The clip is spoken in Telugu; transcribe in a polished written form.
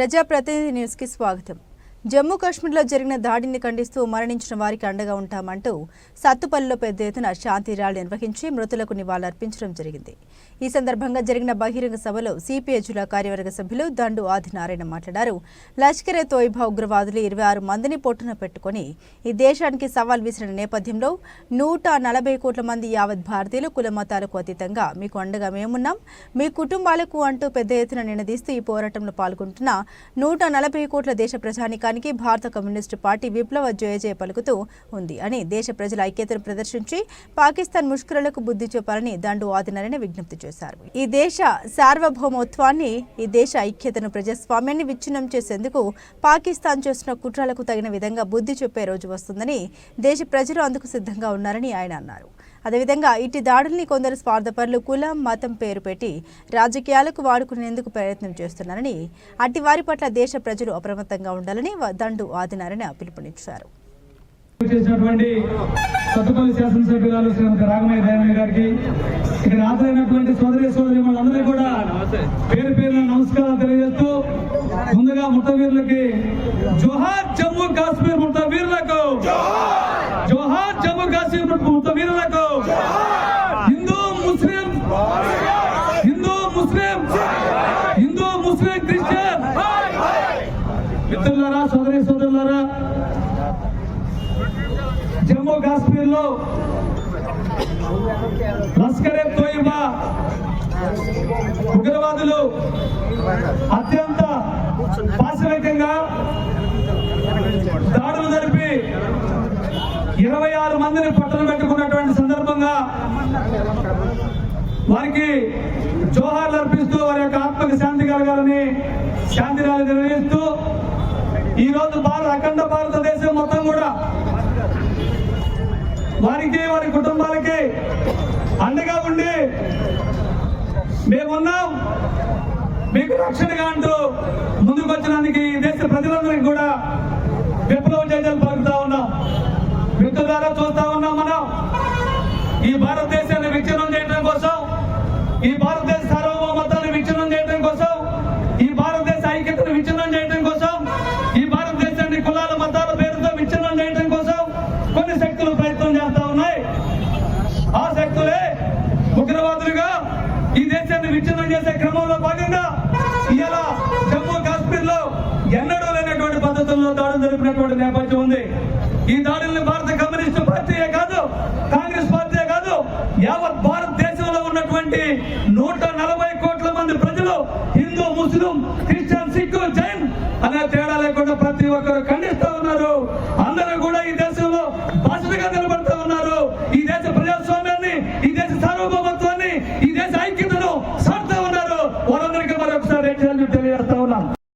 ప్రజాప్రతినిధి న్యూస్ కి స్వాగతం. జమ్మూ కాశ్మీర్లో జరిగిన దాడిని ఖండిస్తూ మరణించిన వారికి అండగా ఉంటామంటూ సత్తుపల్లిలో పెద్ద ఎత్తున శాంతి ర్యాలీ నిర్వహించి మృతులకు నివాళులర్పించడం జరిగింది. ఈ సందర్భంగా జరిగిన బహిరంగ సభలో సిపిఐ జిల్లా కార్యవర్గ సభ్యులు దండు ఆదినారాయణ మాట్లాడారు. లష్కరే తోయిబా ఉగ్రవాదులు 26 మందిని పొట్టున పెట్టుకుని ఈ దేశానికి సవాల్ విసిరిన నేపథ్యంలో 140 కోట్ల మంది యావత్ భారతీయులు కుల మతాలకు అతీతంగా మీకు అండగా మేమున్నాం, మీ కుటుంబాలకు అంటూ పెద్ద ఎత్తున నినదీస్తూ ఈ పోరాటంలో పాల్గొంటున్న 140 కోట్ల దేశ ప్రజానికానికి భారత కమ్యూనిస్టు పార్టీ విప్లవ జయజయ పలుకుతూ ఉంది అని దేశ ప్రజల ఐక్యతను ప్రదర్శించి పాకిస్తాన్ ముష్కరులకు బుద్ధి చెప్పాలని దండు ఆదినారాయణ విజ్ఞప్తి చేశారు. ఈ దేశ సార్వభౌమత్వాన్ని, ఈ దేశ ఐక్యతను, ప్రజాస్వామ్యాన్ని విచ్ఛిన్నం చేసేందుకు పాకిస్తాన్ చేస్తున్న కుట్రలకు తగిన విధంగా బుద్ధి చెప్పే రోజు వస్తుందని దేశ ప్రజలు అందుకు సిద్ధంగా ఉన్నారని ఆయన అన్నారు. అదేవిధంగా ఇటు దాడుల్ని కొందరు స్వార్థపరులు కులం, మతం పేరు పెట్టి రాజకీయాలకు వాడుకునేందుకు ప్రయత్నం చేస్తున్నారని, అట్టి వారి పట్ల దేశ ప్రజలు అప్రమత్తంగా ఉండాలని దండు ఆదినారాయణ పిలుపునిచ్చారు. సత్తుపల్లి శాసనసభ్యురాలు శ్రీమతి రాఘమయ్య దయానంద గారికి, ఇక్కడ హాజరైనటువంటి సోదరి సోదరీమణులందరికీ కూడా పేరు పేరున నమస్కారాలు తెలియజేస్తూ, ముందుగా ముత్తవీరులకి జోహార్ జమ్మూ కాశ్మీర్ ముత్తవీరులకు, జోహార్ జమ్మూ కాశ్మీర్ ముత్తవీరులకు, హిందూ ముస్లిం క్రిస్టియన్ మిత్రులారా, సోదరి సోదరులారా, జమ్మూ కాశ్మీర్ లో లష్కరే తోయిబా ఉగ్రవాదులు అత్యంత పాశవికంగా దాడులు జరిపి 26 మందిని పట్టణ పెట్టుకున్నటువంటి సందర్భంగా వారికి జోహార్లు అర్పిస్తూ వారి యొక్క ఆత్మకు శాంతి కలగాలని శాంతి ర్యాలీ నిర్వహిస్తూ ఈ రోజు అఖండ భారతదేశం మొత్తం కూడా వారికి, వారి కుటుంబాలకి అండగా ఉండి మేమున్నాం, మీకు రక్షణగా అంటూ ముందుకు వచ్చినందుకు ఈ దేశ ప్రజలందరికీ కూడా విప్లవ జయజలు పలుకుతా ఉన్నాం. మిత్రుల ద్వారా చూస్తా ఉన్నాం. మనం ఈ భారతదేశాన్ని విచ్ఛిన్నం చేయడం కోసం, ఈ భారతదేశ సార్వభౌమత్వాన్ని విచ్ఛిన్నం చేయడం కోసం, ఈ భారతదేశ ఐక్యతను విచ్ఛిన్నం చేయడం కోసం, ఈ భారతదేశాన్ని కులాల మతాల పేరుతో విచ్ఛిన్నం చేయడం కోసం కొన్ని శక్తులు ప్రయత్నం చేస్తా ఉన్నాయి. ఆ శక్తులే ఉగ్రవాదులుగా ఈ దేశాన్ని విచ్ఛిన్నం చేసే క్రమంలో భాగంగా ఇవాళ జమ్మూ కాశ్మీర్ లో ఎన్నడూ లేనటువంటి పద్ధతుల్లో దాడులు జరిపినటువంటి నేపథ్యం ఉంది. ఈ దాడుల్ని భారత కమ్యూనిస్టు పార్టీయే కాదు, కాంగ్రెస్ పార్టీయే కాదు, యావత్ భారతదేశంలో ఉన్నటువంటి 140 కోట్ల మంది ప్రజలు, హిందూ, ముస్లిం, క్రిస్టియన్, సిక్కు, జైన్ అనే తేడా లేకుండా ప్రతి ఒక్కరు ఖండిస్తా ఉన్నారు. అందరూ కూడా ఈ దేశంలో బాధ్యతగా నిలబడతా